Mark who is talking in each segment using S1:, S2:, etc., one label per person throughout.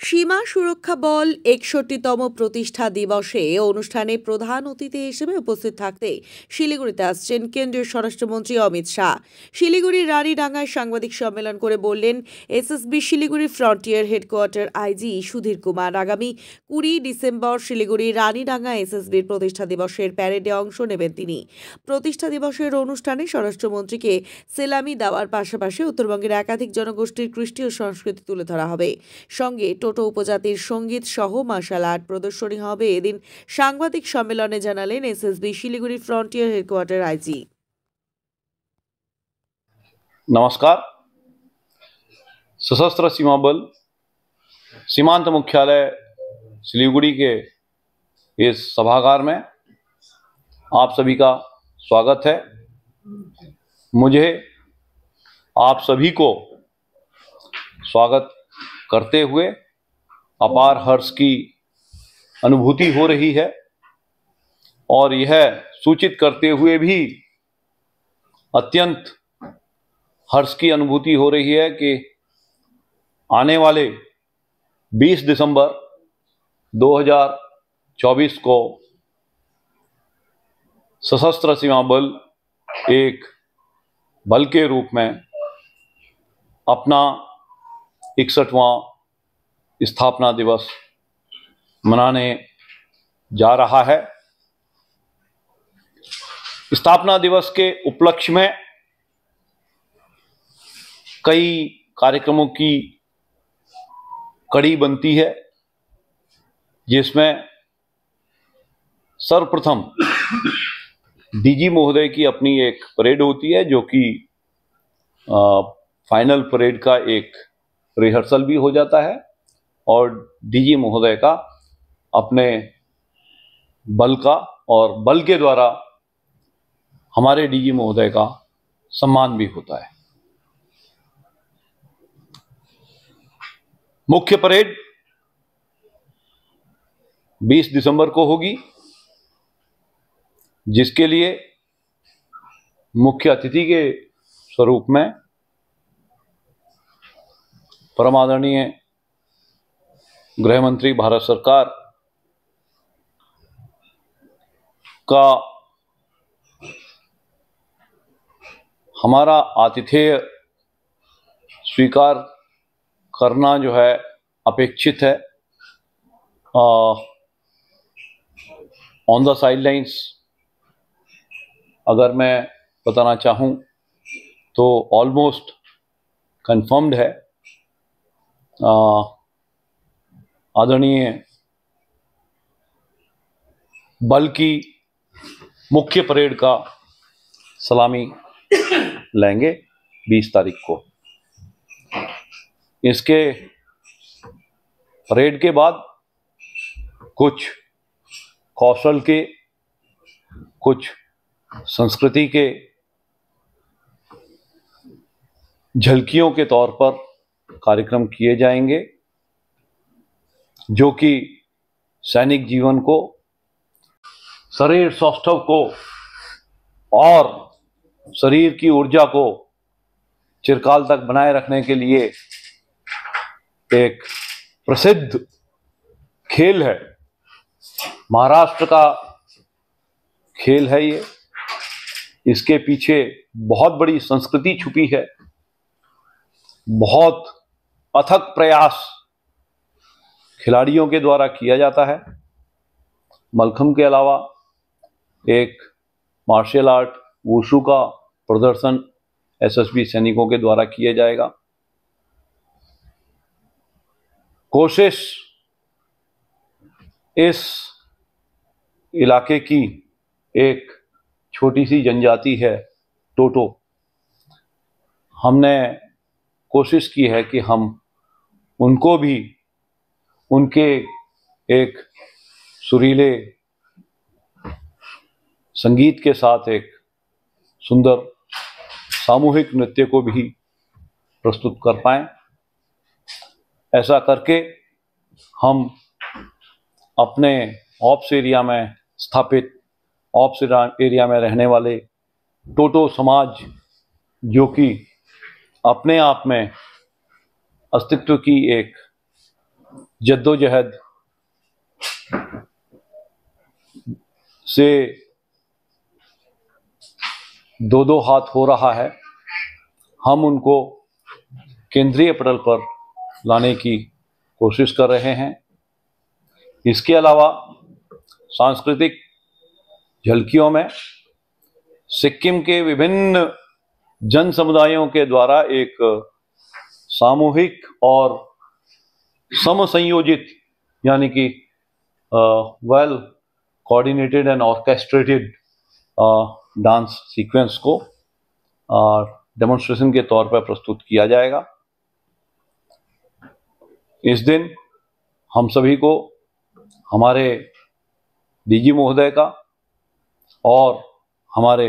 S1: সীমা সুরক্ষা বল ৬১তম প্রতিষ্ঠা দিবসে অনুষ্ঠানে প্রধান অতিথি হিসেবে উপস্থিত থাকতে শিলিগুড়িতে আসছেন কেন্দ্রীয় স্বরাষ্ট্রমন্ত্রী অমিত শাহ। শিলিগুড়ির রানীডাঙ্গায় সাংবাদিক সম্মেলন করে বললেন, SSB Siliguri frontier headquarter IG Sudhir Kumar আগামী ২০ ডিসেম্বর শিলিগুড়ির রানীডাঙ্গা এসএসবির প্রতিষ্ঠা দিবসের প্যারেডে অংশ নেবেন তিনি। প্রতিষ্ঠা দিবসের অনুষ্ঠানে স্বরাষ্ট্রমন্ত্রীকে সেলামি দেওয়ার পাশাপাশি উত্তরবঙ্গের একাধিক জনগোষ্ঠীর কৃষ্টি ও সংস্কৃতি তুলে ধরা হবে। সঙ্গে টোটো উপজাতির সঙ্গীত সহ মার্শাল আর্ট প্রদর্শনী হবে। এদিন সাংবাদিক সম্মেলনে জানালেন SSB Siliguri frontier headquarter IG.
S2: नमस्कार। सशस्त्र सीमा बल सीमांत मुख्यालय सिलीगुड़ी के इस सभागार में आप सभी का स्वागत है। मुझे आप सभी को स्वागत करते हुए अपार हर्ष की अनुभूति हो रही है और यह सूचित करते हुए भी अत्यंत हर्ष की अनुभूति हो रही है कि आने वाले 20 दिसंबर 2024 को सशस्त्र सीमा बल एक बल के रूप में अपना 61वां स्थापना दिवस मनाने जा रहा है। स्थापना दिवस के उपलक्ष्य में कई कार्यक्रमों की कड़ी बनती है, जिसमें सर्वप्रथम डीजी महोदय की अपनी एक परेड होती है, जो कि फाइनल परेड का एक रिहर्सल भी हो जाता है और डीजी महोदय का अपने बल का और बल के द्वारा हमारे डीजी महोदय का सम्मान भी होता है। मुख्य परेड 20 दिसंबर को होगी, जिसके लिए मुख्य अतिथि के स्वरूप में परम आदरणीय गृह मंत्री भारत सरकार का हमारा आतिथेय स्वीकार करना जो है अपेक्षित है। ऑन द साइडलाइंस अगर मैं बताना चाहूँ तो ऑलमोस्ट कंफर्म्ड है। आदरणीय बल की मुख्य परेड का सलामी लेंगे 20 तारीख को। इसके परेड के बाद कुछ कौशल के, कुछ संस्कृति के झलकियों के तौर पर कार्यक्रम किए जाएंगे, जो कि सैनिक जीवन को, शरीर सौष्ठव को और शरीर की ऊर्जा को चिरकाल तक बनाए रखने के लिए एक प्रसिद्ध खेल है। महाराष्ट्र का खेल है ये। इसके पीछे बहुत बड़ी संस्कृति छुपी है। बहुत अथक प्रयास खिलाड़ियों के द्वारा किया जाता है। मलखम्ब के अलावा एक मार्शल आर्ट वुशु का प्रदर्शन एसएसबी सैनिकों के द्वारा किया जाएगा। कोशिश इस इलाके की एक छोटी सी जनजाति है टोटो। हमने कोशिश की है कि हम उनको भी उनके एक सुरीले संगीत के साथ एक सुंदर सामूहिक नृत्य को भी प्रस्तुत कर पाएं। ऐसा करके हम अपने ऑप्स एरिया में स्थापित, ऑप्स एरिया में रहने वाले टोटो समाज, जो कि अपने आप में अस्तित्व की एक जद्दोजहद से दो दो हाथ हो रहा है, हम उनको केंद्रीय पटल पर लाने की कोशिश कर रहे हैं। इसके अलावा सांस्कृतिक झलकियों में सिक्किम के विभिन्न जन समुदायों के द्वारा एक सामूहिक और समसंयोजित यानी कि well coordinated and orchestrated dance sequence को डेमोन्स्ट्रेशन के तौर पर प्रस्तुत किया जाएगा। इस दिन हम सभी को हमारे डीजी महोदय का और हमारे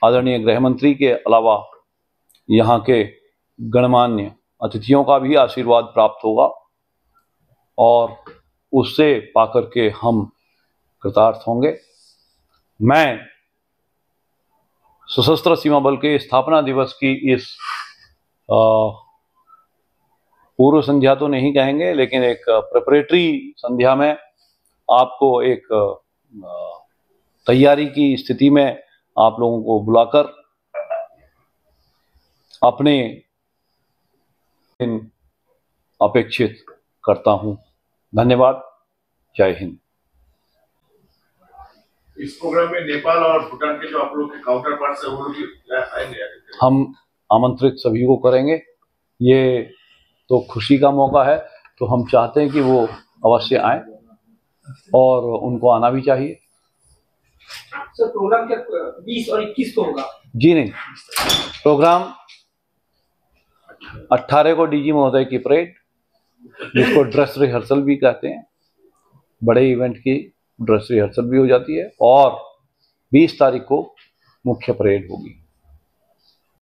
S2: आदरणीय गृह मंत्री के अलावा यहाँ के गणमान्य अतिथियों का भी आशीर्वाद प्राप्त होगा और उससे पाकर के हम कृतार्थ होंगे। मैं सशस्त्र सीमा बल के स्थापना दिवस की इस पूर्व संध्या तो नहीं कहेंगे, लेकिन एक प्रिपरेटरी संध्या में आपको एक तैयारी की स्थिति में आप लोगों को बुलाकर अपने अपेक्षित करता हूं। धन्यवाद। जय हिंद।
S3: इस प्रोग्राम में नेपाल और भूटान के जो आप लोग के काउंटर पार्ट्स हैं वो लोग आएंगे?
S2: हम आमंत्रित सभी को करेंगे। ये तो खुशी का मौका है, तो हम चाहते हैं कि वो अवश्य आए और उनको आना भी चाहिए।
S4: सर प्रोग्राम क्या 20 और 21 को होगा?
S2: जी नहीं, प्रोग्राम 18 को डीजी महोदय की परेड, जिसको ड्रेस रिहर्सल भी कहते हैं, बड़े इवेंट की ड्रेस रिहर्सल भी हो जाती है, और 20 तारीख को मुख्य परेड होगी।